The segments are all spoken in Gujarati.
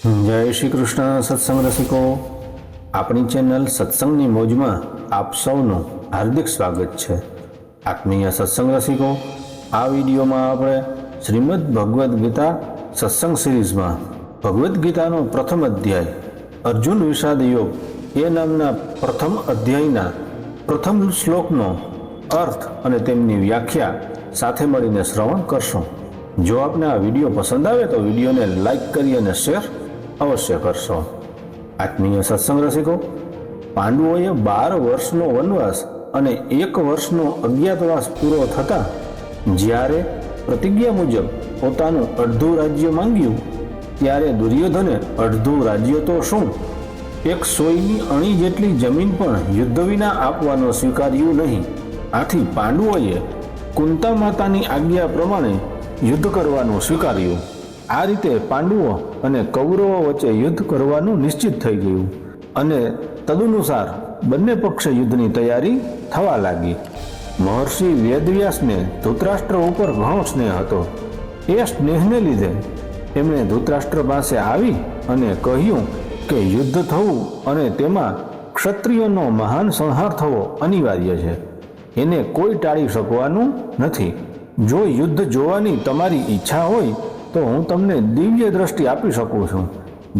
જય શ્રી કૃષ્ણ સત્સંગ રસિકો, આપણી ચેનલ સત્સંગની મોજમાં આપ સૌનું હાર્દિક સ્વાગત છે. આત્મીય સત્સંગ રસિકો, આ વિડીયોમાં આપણે શ્રીમદ ભગવદ્ ગીતા સત્સંગ સિરીઝમાં ભગવદ્ ગીતાનો પ્રથમ અધ્યાય અર્જુન વિષાદ યોગ એ નામના પ્રથમ અધ્યાયના પ્રથમ શ્લોકનો અર્થ અને તેમની વ્યાખ્યા સાથે મળીને શ્રવણ કરશું. જો આપને આ વિડીયો પસંદ આવે તો વિડીયોને લાઈક કરી અને શેર અવશ્ય કરશો. આત્મીય સત્સંગ રસિકો, પાંડવોએ 12 વર્ષનો વનવાસ અને 1 વર્ષનો અજ્ઞાતવાસ પૂરો થતા જ્યારે પ્રતિજ્ઞા મુજબ પોતાનું અડધું રાજ્ય માંગ્યું ત્યારે દુર્યોધને અડધું રાજ્ય તો શું, એક સોયની અણી જેટલી જમીન પણ યુદ્ધ વિના આપવાનું સ્વીકાર્યું નહીં. આથી પાંડવોએ કુંતા માતાની આજ્ઞા પ્રમાણે યુદ્ધ કરવાનું સ્વીકાર્યું. આ રીતે પાંડવો અને કૌરવો વચ્ચે યુદ્ધ કરવાનું નિશ્ચિત થઈ ગયું અને તદનુસાર બંને પક્ષે યુદ્ધની તૈયારી થવા લાગી. મહર્ષિ વેદવ્યાસને ધૃતરાષ્ટ્ર ઉપર ઘણો સ્નેહ હતો. એ સ્નેહને લીધે એમણે ધૃતરાષ્ટ્ર પાસે આવી અને કહ્યું કે યુદ્ધ થવું અને તેમાં ક્ષત્રિયોનો મહાન સંહાર થવો અનિવાર્ય છે. એને કોઈ ટાળી શકવાનું નથી. જો યુદ્ધ જોવાની તમારી ઈચ્છા હોય તો હું તમને દિવ્ય દ્રષ્ટિ આપી શકું છું,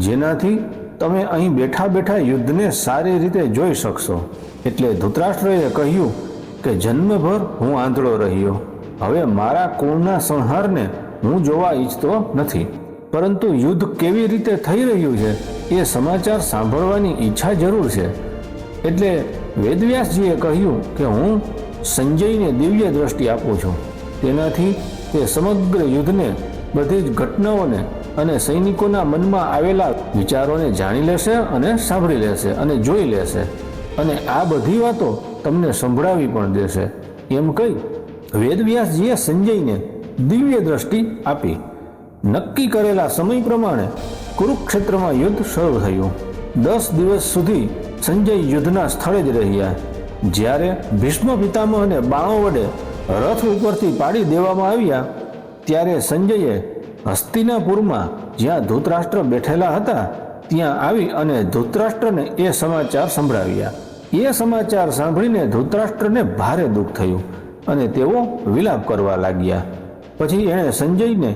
જેનાથી તમે અહીં બેઠા બેઠા યુદ્ધને સારી રીતે જોઈ શકશો. એટલે ધૃતરાષ્ટ્રએ કહ્યું કે જન્મભર હું આંધળો રહ્યો, હવે મારા કુળના સંહારને હું જોવા ઈચ્છતો નથી, પરંતુ યુદ્ધ કેવી રીતે થઈ રહ્યું છે એ સમાચાર સાંભળવાની ઈચ્છા જરૂર છે. એટલે વેદવ્યાસજીએ કહ્યું કે હું સંજયને દિવ્ય દ્રષ્ટિ આપું છું. તેનાથી તે સમગ્ર યુદ્ધને, બધી જ ઘટનાઓને અને સૈનિકોના મનમાં આવેલા વિચારોને જાણી લેશે અને સાંભળી લેશે અને જોઈ લેશે, અને આ બધી વાતો તમને સંભળાવી પણ દેશે. એમ કહી વેદવ્યાસજીએ સંજયને દિવ્ય દ્રષ્ટિ આપી. નક્કી કરેલા સમય પ્રમાણે કુરુક્ષેત્રમાં યુદ્ધ શરૂ થયું. 10 દિવસ સુધી સંજય યુદ્ધના સ્થળે જ રહ્યા. જ્યારે ભીષ્મ પિતામહને બાણો વડે રથ ઉપરથી પાડી દેવામાં આવ્યા ત્યારે સંજયે હસ્તિનાપુરમાં જ્યાં ધૃતરાષ્ટ્ર બેઠેલા હતા ત્યાં આવી અને ધૃતરાષ્ટ્રને એ સમાચાર સંભળાવ્યા. એ સમાચાર સાંભળીને ધૃતરાષ્ટ્રને ભારે દુઃખ થયું અને તેઓ વિલાપ કરવા લાગ્યા. પછી એણે સંજયને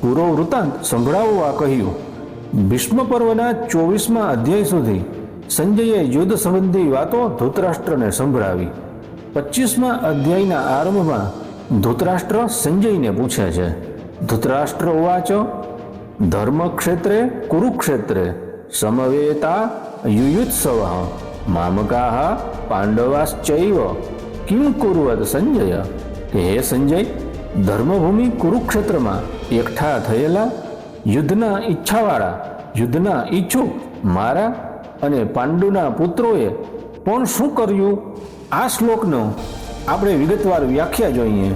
પૂરો વૃત્તાંત સંભળાવવા કહ્યું. ભીષ્મ પર્વના 24મા અધ્યાય સુધી સંજયે યુદ્ધ સંબંધી વાતો ધૃતરાષ્ટ્રને સંભળાવી. 25મા અધ્યાયના આરંભમાં ધૃતરાષ્ટ્ર સંજયને પૂછે છે, ધૃતરાષ્ટ્ર ઉવાચ ધર્મક્ષેત્રે કુરુક્ષેત્રે સમવેતા યુયુત્સવ મામકાહ પાંડવાશ્ચૈવ કિમ કુર્વત સંજય. કે હે સંજય, ધર્મભૂમિ કુરુક્ષેત્રમાં એકઠા થયેલા યુદ્ધના ઈચ્છાવાળા, યુદ્ધના ઈચ્છુક મારા અને પાંડુના પુત્રોએ પણ શું કર્યું? આ શ્લોકનો આપણે વિગતવાર વ્યાખ્યા જોઈએ.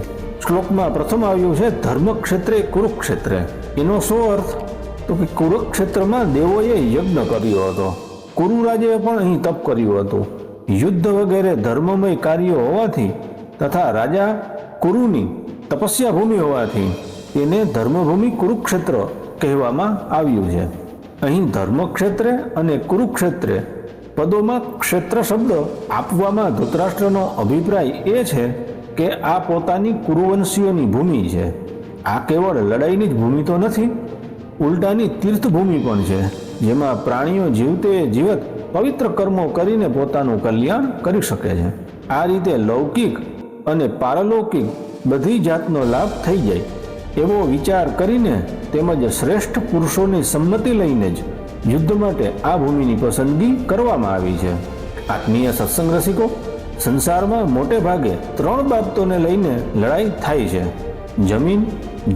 શ્લોકમાં પ્રથમ આવ્યું છે ધર્મક્ષેત્રે કુરુક્ષેત્રે. એનો શું અર્થ? તો કે કુરુક્ષેત્રમાં દેવોએ યજ્ઞ કર્યો હતો, કુરુરાજે પણ અહીં તપ કર્યું હતું. યુદ્ધ વગેરે ધર્મમય કાર્યો હોવાથી તથા રાજા કુરુની તપસ્યા ભૂમિ હોવાથી તેને ધર્મભૂમિ કુરુક્ષેત્ર કહેવામાં આવ્યું છે. અહીં ધર્મક્ષેત્રે અને કુરુક્ષેત્રે પદોમાં ક્ષેત્ર શબ્દ આપવામાં ધૃતરાષ્ટ્રનો અભિપ્રાય એ છે કે આ પોતાની કુરુવંશીઓની ભૂમિ છે. આ કેવળ લડાઈની જ ભૂમિ તો નથી, ઉલટાની તીર્થભૂમિ પણ છે, જેમાં પ્રાણીઓ જીવતે જીવત પવિત્ર કર્મો કરીને પોતાનું કલ્યાણ કરી શકે છે. આ રીતે લૌકિક અને પારલૌકિક બધી જાતનો લાભ થઈ જાય એવો વિચાર કરીને તેમજ શ્રેષ્ઠ પુરુષોની સંમતિ લઈને જ યુદ્ધ માટે આ ભૂમિની પસંદગી કરવામાં આવી છે. આત્મીય સત્સંગ રસિકો, સંસારમાં મોટે ભાગે 3 બાબતોને લઈને લડાઈ થાય છે: જમીન,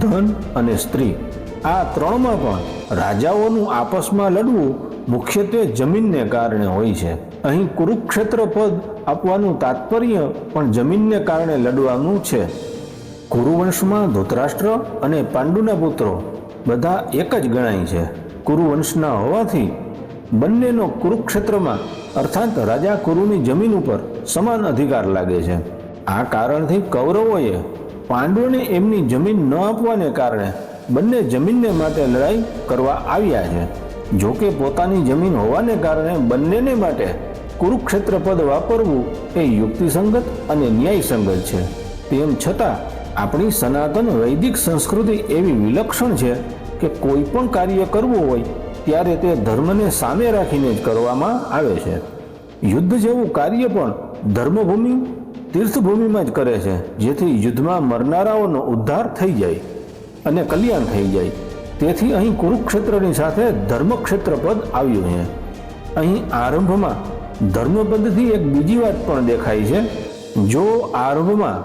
ધન અને સ્ત્રી. આ 3માં પણ રાજાઓનું આપસમાં લડવું મુખ્યત્વે જમીનને કારણે હોય છે. અહીં કુરુક્ષેત્ર પદ આપવાનું તાત્પર્ય પણ જમીનને કારણે લડવાનું છે. કુરુવંશમાં ધૃતરાષ્ટ્ર અને પાંડુના પુત્રો બધા એક જ ગણાય છે. કુરુવંશના હોવાથી બંનેનો કુરુક્ષેત્રમાં અર્થાત રાજા કુરુની જમીન ઉપર સમાન અધિકાર લાગે છે. આ કારણથી કૌરવોએ પાંડવોને એમની જમીન ન આપવાને કારણે બંને જમીનને માટે લડાઈ કરવા આવ્યા છે. જો કે પોતાની જમીન હોવાને કારણે બંનેને માટે કુરુક્ષેત્ર પદ વાપરવું એ યુક્તિસંગત અને ન્યાયસંગત છે. તેમ છતાં આપણી સનાતન વૈદિક સંસ્કૃતિ એવી વિલક્ષણ છે કે કોઈ પણ કાર્ય કરવું હોય ત્યારે તે ધર્મને સામે રાખીને જ કરવામાં આવે છે. યુદ્ધ જેવું કાર્ય પણ ધર્મભૂમિ તીર્થભૂમિમાં જ કરે છે, જેથી યુદ્ધમાં મરનારાઓનો ઉદ્ધાર થઈ જાય અને કલ્યાણ થઈ જાય. તેથી અહીં કુરુક્ષેત્રની સાથે ધર્મક્ષેત્ર પદ આવ્યું છે. અહીં આરંભમાં ધર્મપદથી એક બીજી વાત પણ દેખાય છે. જો આરંભમાં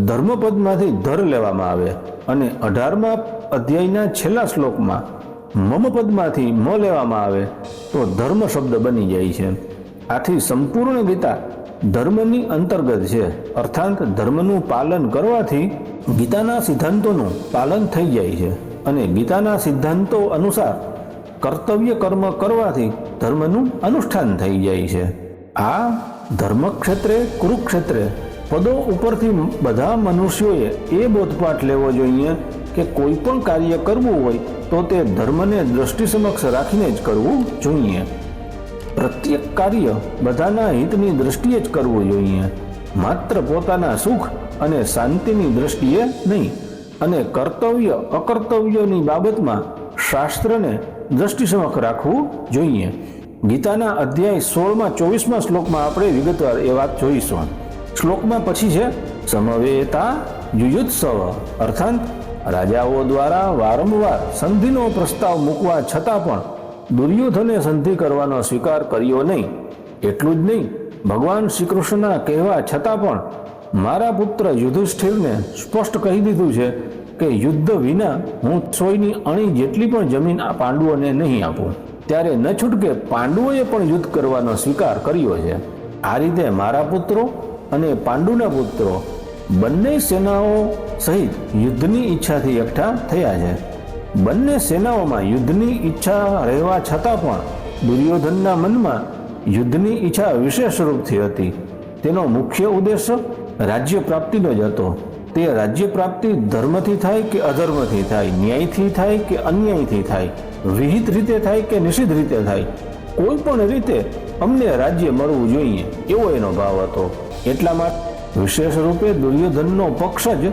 ધર્મપદમાંથી ધર લેવામાં આવે અને 18મા અધ્યાયના છેલ્લા શ્લોકમાં મમ પદમાંથી મ લેવામાં આવે તો ધર્મ શબ્દ બની જાય છે. આથી સંપૂર્ણ ગીતા ધર્મની અંતર્ગત છે, અર્થાત ધર્મનું પાલન કરવાથી ગીતાના સિદ્ધાંતોનું પાલન થઈ જાય છે અને ગીતાના સિદ્ધાંતો અનુસાર કર્તવ્ય કર્મ કરવાથી ધર્મનું અનુષ્ઠાન થઈ જાય છે. આ ધર્મક્ષેત્રે કુરુક્ષેત્રે પદો ઉપરથી બધા મનુષ્યોએ એ બોધપાઠ લેવો જોઈએ કે કોઈ પણ કાર્ય કરવું હોય તો તે ધર્મને દ્રષ્ટિ સમક્ષ રાખીને જ કરવું જોઈએ. પ્રત્યેક કાર્ય બધાના હિતની દ્રષ્ટિએ જ કરવું જોઈએ, માત્ર પોતાના સુખ અને શાંતિની દ્રષ્ટિએ નહીં. અને કર્તવ્ય અકર્તવ્યની બાબતમાં શાસ્ત્રને દ્રષ્ટિ સમક્ષ રાખવું જોઈએ. ગીતાના અધ્યાય 16માં 24મા શ્લોકમાં આપણે વિગતવાર એ વાત જોઈશું. શ્લોકમાં પછી છે સમવેતા યુયુત્સવ, અર્થાત રાજાઓ દ્વારા વારંવાર સંધિનો પ્રસ્તાવ મૂકવા છતાં પણ દુર્યોધને સંધિ કરવાનો સ્વીકાર કર્યો નહીં. એટલું જ નહીં, ભગવાન શ્રી કૃષ્ણના કહેવા છતાં પણ મારા પુત્ર યુધિષ્ઠિરને સ્પષ્ટ કહી દીધું છે કે યુદ્ધ વિના હું સોયની અણી જેટલી પણ જમીન આ પાંડવોને નહીં આપું. ત્યારે ન છૂટકે પાંડવોએ પણ યુદ્ધ કરવાનો સ્વીકાર કર્યો છે. આ રીતે મારા પુત્રો અને પાંડુના પુત્રો બંને સેનાઓ સહિત યુદ્ધની ઈચ્છાથી એકઠા થયા છે. બંને સેનાઓમાં યુદ્ધની ઈચ્છા રહેવા છતાં પણ દુર્યોધનના મનમાં યુદ્ધની ઈચ્છા વિશેષ રૂપથી હતી. તેનો મુખ્ય ઉદ્દેશ રાજ્ય પ્રાપ્તિનો જ હતો. તે રાજ્ય પ્રાપ્તિ ધર્મથી થાય કે અધર્મથી થાય, ન્યાયથી થાય કે અન્યાયથી થાય, વિહિત રીતે થાય કે નિષિદ્ધ રીતે થાય, કોઈ પણ રીતે અમને રાજ્ય મળવું જોઈએ એવો એનો ભાવ હતો. એટલા માટે વિશેષ રૂપે દુર્યોધનનો પક્ષ જ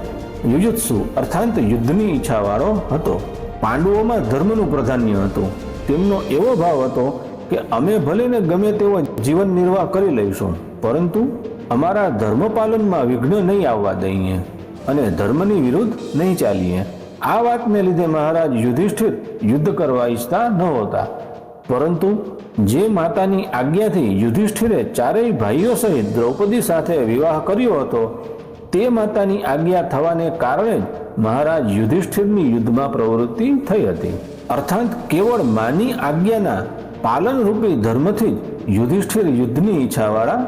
યુયુત્સુ અર્થાત યુદ્ધની ઈચ્છાવાળો હતો. પાંડવોમાં ધર્મનું પ્રાધાન્ય હતું. તેમનો એવો ભાવ હતો કે અમે ભલે ને ગમે તેવો જીવન નિર્વાહ કરી લઈશું, પરંતુ અમારા ધર્મ પાલનમાં વિઘ્ન નહીં આવવા દઈએ અને ધર્મની વિરુદ્ધ નહીં ચાલીએ. આ વાતને લીધે મહારાજ યુધિષ્ઠિર યુદ્ધ કરવા ઈચ્છતા નહોતા, પરંતુ જે માતાની આજ્ઞાથી યુધિષ્ઠિરે ચારેય ભાઈઓ સહિત દ્રૌપદી સાથે વિવાહ કર્યો હતો, તે માતાની આજ્ઞા થવાને કારણે જ મહારાજ યુધિષ્ઠિરની યુદ્ધમાં પ્રવૃત્તિ થઈ હતી. અર્થાત કેવળ માની આજ્ઞાના પાલન રૂપી ધર્મથી જ યુધિષ્ઠિર યુદ્ધની ઈચ્છાવાળા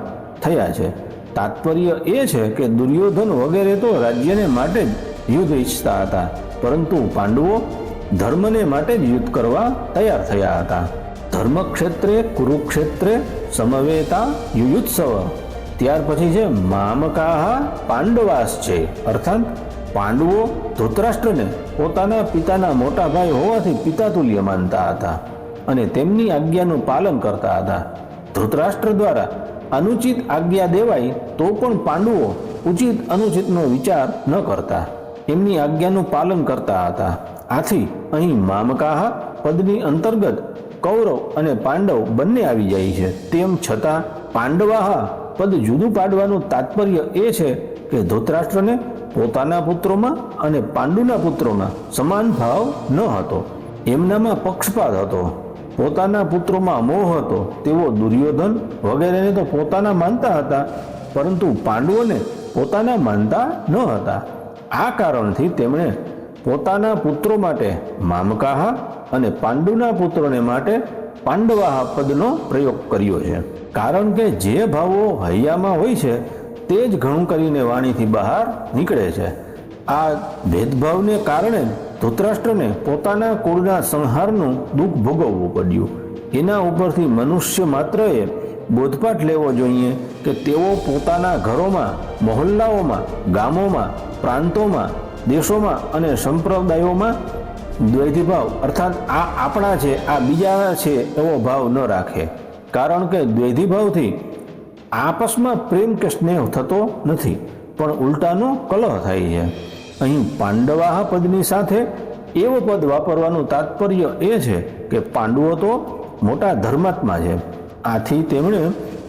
થયા છે. તાત્પર્ય એ છે કે દુર્યોધન વગેરે તો રાજ્યને માટે જ યુદ્ધ ઈચ્છતા હતા, પરંતુ પાંડવો ધર્મને માટે જ યુદ્ધ કરવા તૈયાર થયા હતા. ધર્મક્ષેત્રે કુરુક્ષેત્રે સમવેતા યુયુત્સવ. ત્યાર પછી છે મામકાહ પાંડવાસ છે, અર્થાત પાંડવો ધૃતરાષ્ટ્રને પોતાના પિતાના મોટા ભાઈ હોવાથી પિતાતુલ્ય માનતા હતા અને તેમની આજ્ઞાનું પાલન કરતા હતા. ધૃતરાષ્ટ્ર દ્વારા અનુચિત આજ્ઞા દેવાય તો પણ પાંડવો ઉચિત અનુચિતનો વિચાર ન કરતા, એમની આજ્ઞાનું પાલન કરતા હતા. આથી અહીં મામકાહ પદની અંતર્ગત કૌરવ અને પાંડવ બંને આવી જાય છે. તેમ છતાં પાંડવાહ પદ જુદું પાડવાનું તાત્પર્ય એ છે કે ધૃતરાષ્ટ્રને પોતાના પુત્રોમાં અને પાંડુના પુત્રોમાં સમાન ભાવ ન હતો. એમનામાં પક્ષપાત હતો. પોતાના પુત્રોમાં મોહ હતો. તેઓ દુર્યોધન વગેરેને તો પોતાના માનતા હતા, પરંતુ પાંડવોને પોતાના માનતા ન હતા. આ કારણથી તેમણે પોતાના પુત્રો માટે મામકાહ અને પાંડુના પુત્રોને માટે પાંડવાહ પદનો પ્રયોગ કર્યો છે. કારણ કે જે ભાવો હૈયામાં હોય છે તે જ ઘણું કરીને વાણીથી બહાર નીકળે છે. આ ભેદભાવને કારણે ધૃતરાષ્ટ્રને પોતાના કુળના સંહારનું દુઃખ ભોગવવું પડ્યું. એના ઉપરથી મનુષ્ય માત્રએ બોધપાઠ લેવો જોઈએ કે તેઓ પોતાના ઘરોમાં, મહોલ્લાઓમાં, ગામોમાં, પ્રાંતોમાં, દેશોમાં અને સંપ્રદાયોમાં દ્વૈધી ભાવ અર્થાત આ આપણા છે, આ બીજા છે એવો ભાવ ન રાખે, કારણ કે દ્વૈધી ભાવથી આપસમાં પ્રેમ કે સ્નેહ થતો નથી, પણ ઉલટાનો કલહ થાય છે. અહીં પાંડવાહ પદની સાથે એવો પદ વાપરવાનું તાત્પર્ય એ છે કે પાંડવો તો મોટા ધર્માત્મા છે, આથી તેમણે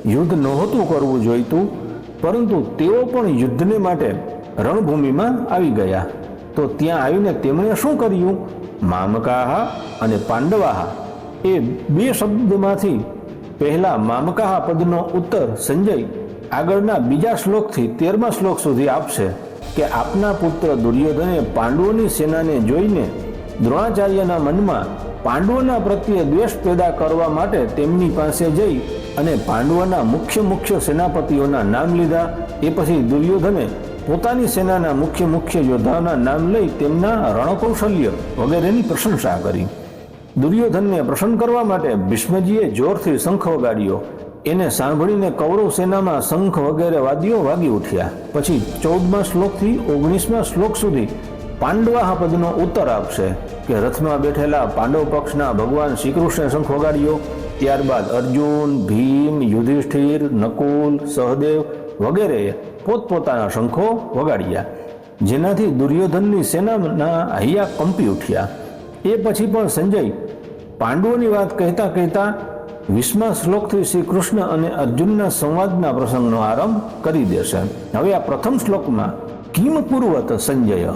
યુદ્ધ નહોતું કરવું જોઈતું, પરંતુ તેઓ પણ યુદ્ધને માટે રણભૂમિમાં આવી ગયા. તો ત્યાં આવીને તેમણે શું કર્યું? મામકાહ અને પાંડવાહ એ બે શબ્દમાંથી પહેલા મામકાહ પદનો ઉત્તર સંજય આગળના બીજા શ્લોકથી 13મા શ્લોક સુધી આપશે કે આપના પુત્ર દુર્યોધને પાંડવોની સેનાને જોઈને દ્રોણાચાર્યના મનમાં પાંડવોના પ્રત્યે દ્વેષ પેદા કરવા માટે તેમની પાસે જઈ અને પાંડવોના મુખ્ય સેનાપતિઓના નામ લીધા. એ પછી દુર્યોધને પોતાની સેનાના મુખ્ય યોદ્ધાઓના નામ લઈ તેમના રણકૌશલ્ય વગેરેની પ્રશંસા કરી. દુર્યોધનને પ્રસન્ન કરવા માટે ભીષ્મજીએ જોરથી શંખ વગાડ્યો. એને સાંભળીને કૌરવ સેનામાં શંખ વગેરે વાદ્યો વાગી ઉઠ્યા. પછી 14મા શ્લોકથી 19મા શ્લોક સુધી પાંડવાહ પદનો ઉત્તર આપશે કે રથમાં બેઠેલા પાંડવ પક્ષના ભગવાન શ્રી કૃષ્ણે શંખ વગાડ્યો. ત્યારબાદ અર્જુન, ભીમ, યુધિષ્ઠિર, નકુલ, સહદેવ વગેરેએ પોતપોતાના શંખો વગાડ્યા, જેનાથી દુર્યોધનની સેનાના હૈયા કંપી ઉઠ્યા. એ પછી પણ સંજય પાંડવોની વાત કહેતા 20મા શ્લોકથી શ્રી કૃષ્ણ અને અર્જુનના સંવાદના પ્રસંગનો આરંભ કરી દેશે. હવે આ પ્રથમ શ્લોકમાં કિમ કુર્વત સંજય,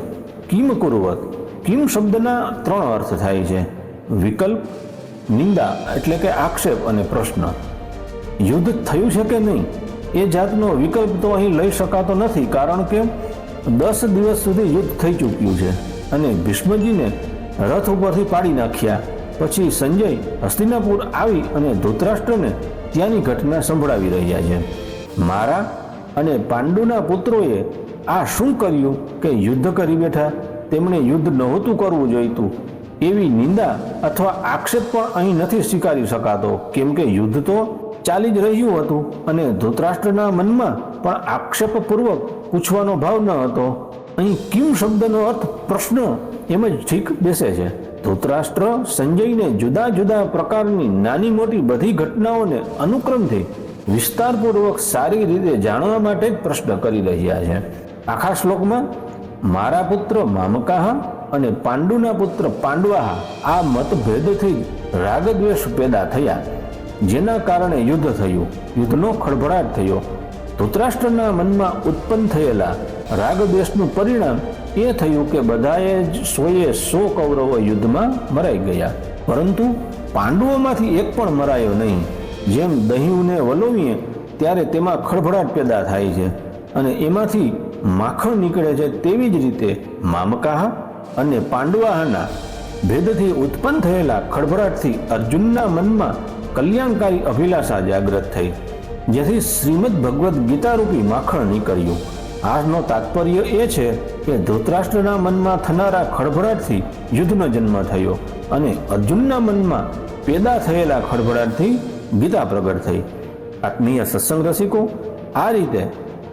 કિમ કુર્વત, કિમ શબ્દના 3 અર્થ થાય છે: વિકલ્પ, નિંદા એટલે કે આક્ષેપ અને પ્રશ્ન. યુદ્ધ થયું છે કે નહીં એ જાતનો વિકલ્પ તો અહીં લઈ શકાતો નથી, કારણ કે 10 દિવસ સુધી યુદ્ધ થઈ ચૂક્યું છે અને ભીષ્મજીને રથ ઉપરથી પાડી નાખ્યા. પછી સંજય હસ્તિનાપુર આવી અને ધૃતરાષ્ટ્રને ત્યાંની ઘટના સંભળાવી રહ્યા છે. મારા અને પાંડુના પુત્રોએ આ શું કર્યું કે યુદ્ધ કરી બેઠા, તેમણે યુદ્ધ નહોતું કરવું જોઈતું, એવી નિંદા અથવા આક્ષેપ પણ અહીં નથી સ્વીકારી શકાતો, કેમ કે યુદ્ધ તો ચાલી જ રહ્યું હતું અને ધૃતરાષ્ટ્રના મનમાં પણ આક્ષેપપૂર્વક પૂછવાનો ભાવ ન હતો. અહીં કિમ શબ્દનો અર્થ પ્રશ્ન એમ જ ઠીક બેસે છે. ધૃતરાષ્ટ્ર સંજયને જુદા જુદા પ્રકારની નાની મોટી બધી ઘટનાઓને અનુક્રમથી વિસ્તારપૂર્વક સારી રીતે જાણવા માટે જ પ્રશ્ન કરી રહ્યા છે. આખા શ્લોકમાં મારા પુત્ર મામકાહ અને પાંડુના પુત્ર પાંડવાહ આ મતભેદથી રાગદ્વેષ પેદા થયા, જેના કારણે યુદ્ધ થયું, યુદ્ધનો ખળભળાટ થયો. ધૃતરાષ્ટ્રના મનમાં ઉત્પન્ન થયેલા રાગદ્વેષનું પરિણામ એ થયું કે બધાએ જ 100 કૌરવો યુદ્ધમાં મરાઈ ગયા, પરંતુ પાંડવોમાંથી એક પણ મરાયો નહીં. જેમ દહીંને વલોવીએ ત્યારે તેમાં ખળભળાટ પેદા થાય છે અને એમાંથી માખણ નીકળે છે, તેવી જ રીતે મામકાહ અને પાંડવાહના ભેદથી ઉત્પન્ન થયેલા ખળભળાટથી અર્જુનના મનમાં કલ્યાણકારી અભિલાષા જાગૃત થઈ, જેથી શ્રીમદ ભગવદ્ ગીતા રૂપી માખણ નીકળ્યું. આનો તાત્પર્ય એ છે કે ધૃતરાષ્ટ્રના મનમાં થનારા ખળભળાટથી યુદ્ધનો જન્મ થયો અને અર્જુનના મનમાં પેદા થયેલા ખળભળાટથી ગીતા પ્રગટ થઈ. આત્મીય સત્સંગ રસિકો, આ રીતે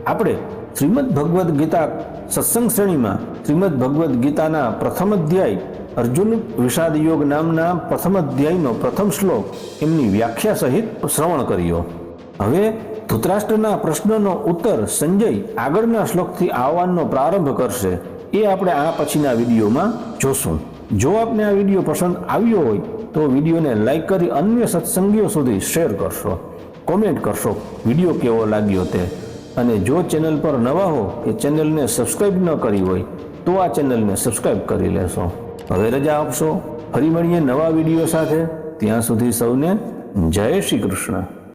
આપણે શ્રીમદ ભગવદ્ ગીતા સત્સંગ શ્રેણીમાં શ્રીમદ ભગવદ્ ગીતાના પ્રથમ અધ્યાય અર્જુન વિષાદ યોગ નામના પ્રથમ અધ્યાયનો પ્રથમ શ્લોક એમની વ્યાખ્યા સહિત શ્રવણ કર્યો. હવે ધૃતરાષ્ટ્રના પ્રશ્નનો ઉત્તર સંજય આગળના શ્લોકથી આવવાનો પ્રારંભ કરશે, એ આપણે આ પછીના વિડીયોમાં જોશું. જો આપને આ વિડીયો પસંદ આવ્યો હોય તો વિડીયોને લાઈક કરી અન્ય સત્સંગીઓ સુધી શેર કરશો, કોમેન્ટ કરશો વિડીયો કેવો લાગ્યો તે, અને જો ચેનલ પર નવા હો કે ચેનલને સબસ્ક્રાઈબ ન કરી હોય તો આ ચેનલને સબસ્ક્રાઈબ કરી લેશો. હવે રજા આપશો, ફરી મળીએ નવા વિડીયો સાથે. ત્યાં સુધી સૌને જય શ્રી કૃષ્ણ.